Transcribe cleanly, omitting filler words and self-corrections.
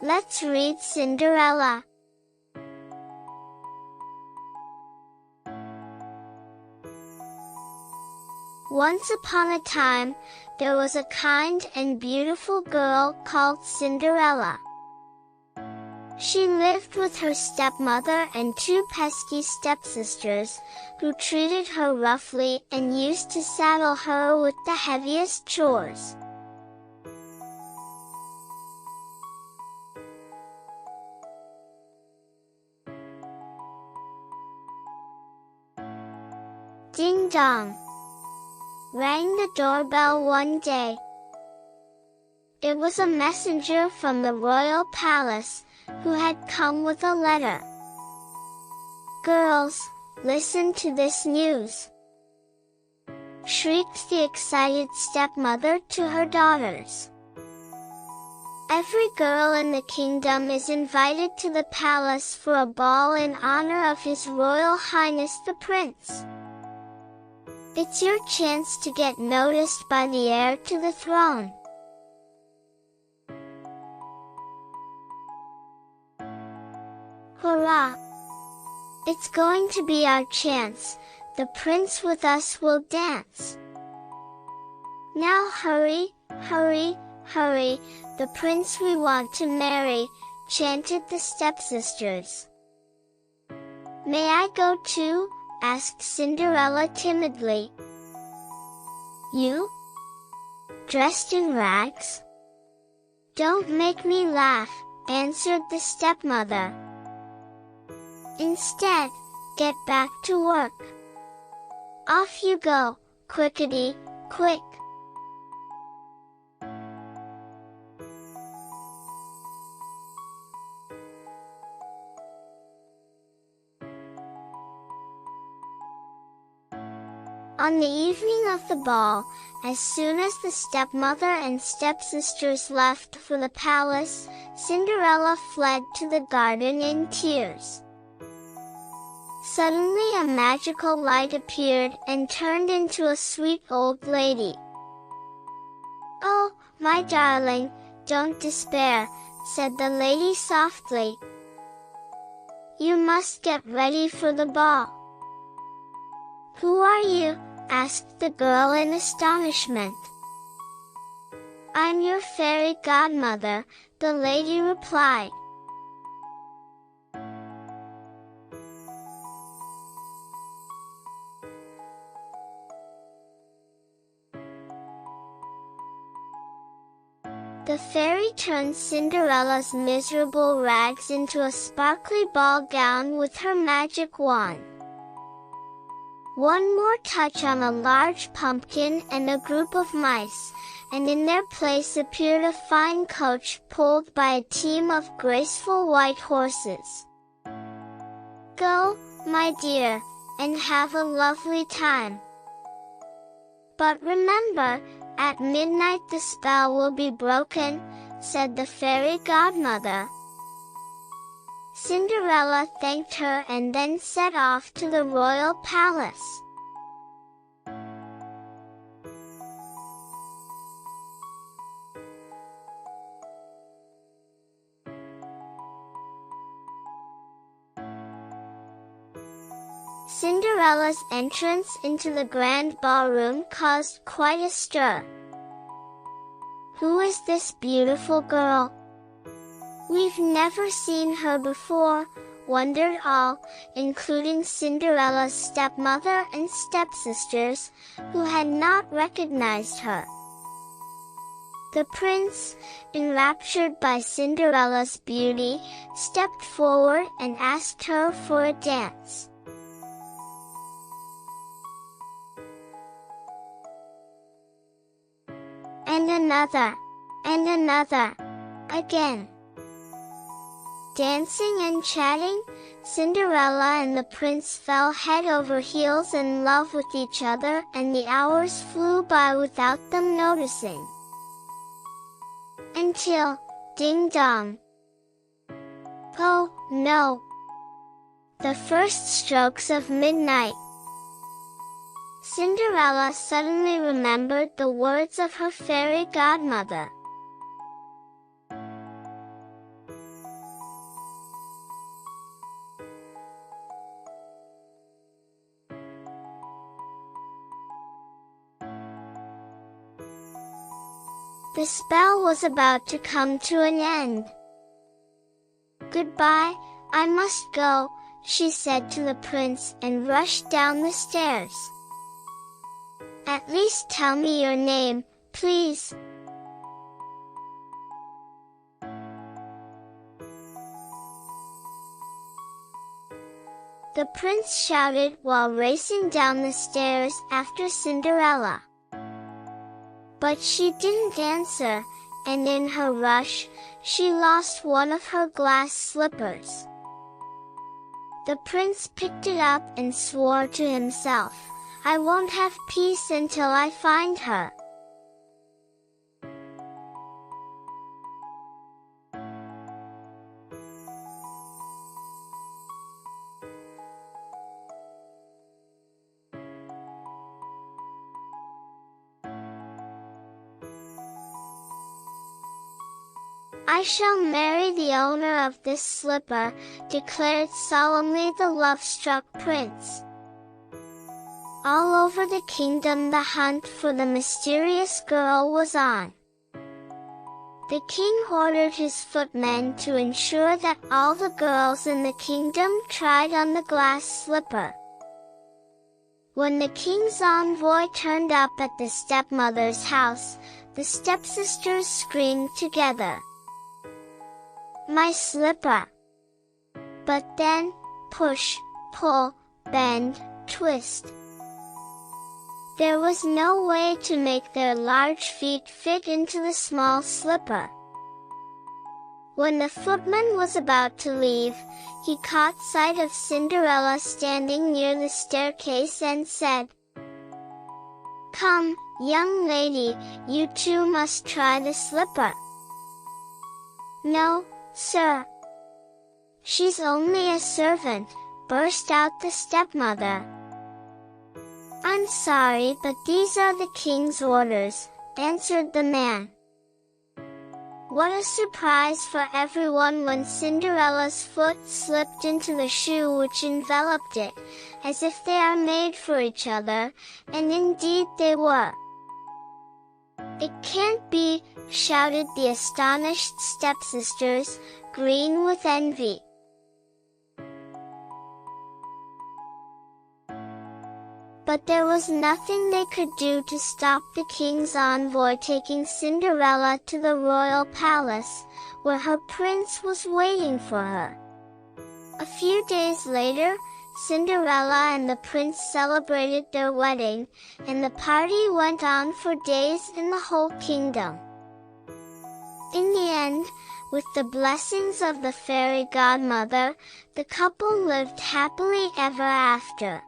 Let's read Cinderella. Once upon a time, there was a kind and beautiful girl called Cinderella. She lived with her stepmother and two pesky stepsisters, who treated her roughly and used to saddle her with the heaviest chores. Ding dong! Rang the doorbell one day. It was a messenger from the royal palace, who had come with a letter. "Girls, listen to this news!" shrieked the excited stepmother to her daughters. "Every girl in the kingdom is invited to the palace for a ball in honor of His Royal Highness the Prince. It's your chance to get noticed by the heir to the throne." Hurrah! It's going to be our chance. The prince with us will dance. Now hurry, hurry, hurry, the prince we want to marry, chanted the stepsisters. "May I go too?" asked Cinderella timidly. "You? Dressed in rags? Don't make me laugh," answered the stepmother. "Instead, get back to work. Off you go, quickety-quick." On the evening of the ball, as soon as the stepmother and stepsisters left for the palace, Cinderella fled to the garden in tears. Suddenly a magical light appeared and turned into a sweet old lady. "Oh, my darling, don't despair," said the lady softly. "You must get ready for the ball." "Who are you?" asked the girl in astonishment. "I'm your fairy godmother," the lady replied. The fairy turned Cinderella's miserable rags into a sparkly ball gown with her magic wand. One more touch on a large pumpkin and a group of mice, and in their place appeared a fine coach pulled by a team of graceful white horses. "Go, my dear, and have a lovely time. But remember, at midnight the spell will be broken," said the fairy godmother. Cinderella thanked her and then set off to the royal palace. Cinderella's entrance into the grand ballroom caused quite a stir. "Who is this beautiful girl? We've never seen her before," wondered all, including Cinderella's stepmother and stepsisters, who had not recognized her. The prince, enraptured by Cinderella's beauty, stepped forward and asked her for a dance. And another, again. Dancing and chatting, Cinderella and the prince fell head over heels in love with each other, and the hours flew by without them noticing. Until, ding dong! Oh, no! The first strokes of midnight. Cinderella suddenly remembered the words of her fairy godmother. The spell was about to come to an end. "Goodbye, I must go," she said to the prince and rushed down the stairs. "At least tell me your name, please." The prince shouted while racing down the stairs after Cinderella. But she didn't answer, and in her rush, she lost one of her glass slippers. The prince picked it up and swore to himself, "I won't have peace until I find her." "I shall marry the owner of this slipper," declared solemnly the love-struck prince. All over the kingdom the hunt for the mysterious girl was on. The king ordered his footmen to ensure that all the girls in the kingdom tried on the glass slipper. When the king's envoy turned up at the stepmother's house, the stepsisters screamed together, "My slipper!" But then, push, pull, bend, twist. There was no way to make their large feet fit into the small slipper. When the footman was about to leave, he caught sight of Cinderella standing near the staircase and said, "Come, young lady, you too must try the slipper." "No, sir. She's only a servant," burst out the stepmother. "I'm sorry, but these are the king's orders," answered the man. What a surprise for everyone when Cinderella's foot slipped into the shoe which enveloped it, as if they are made for each other, and indeed they were. "It can't be," shouted the astonished stepsisters, green with envy. But there was nothing they could do to stop the king's envoy taking Cinderella to the royal palace, where her prince was waiting for her. A few days later, Cinderella and the prince celebrated their wedding, and the party went on for days in the whole kingdom. In the end, with the blessings of the fairy godmother, the couple lived happily ever after.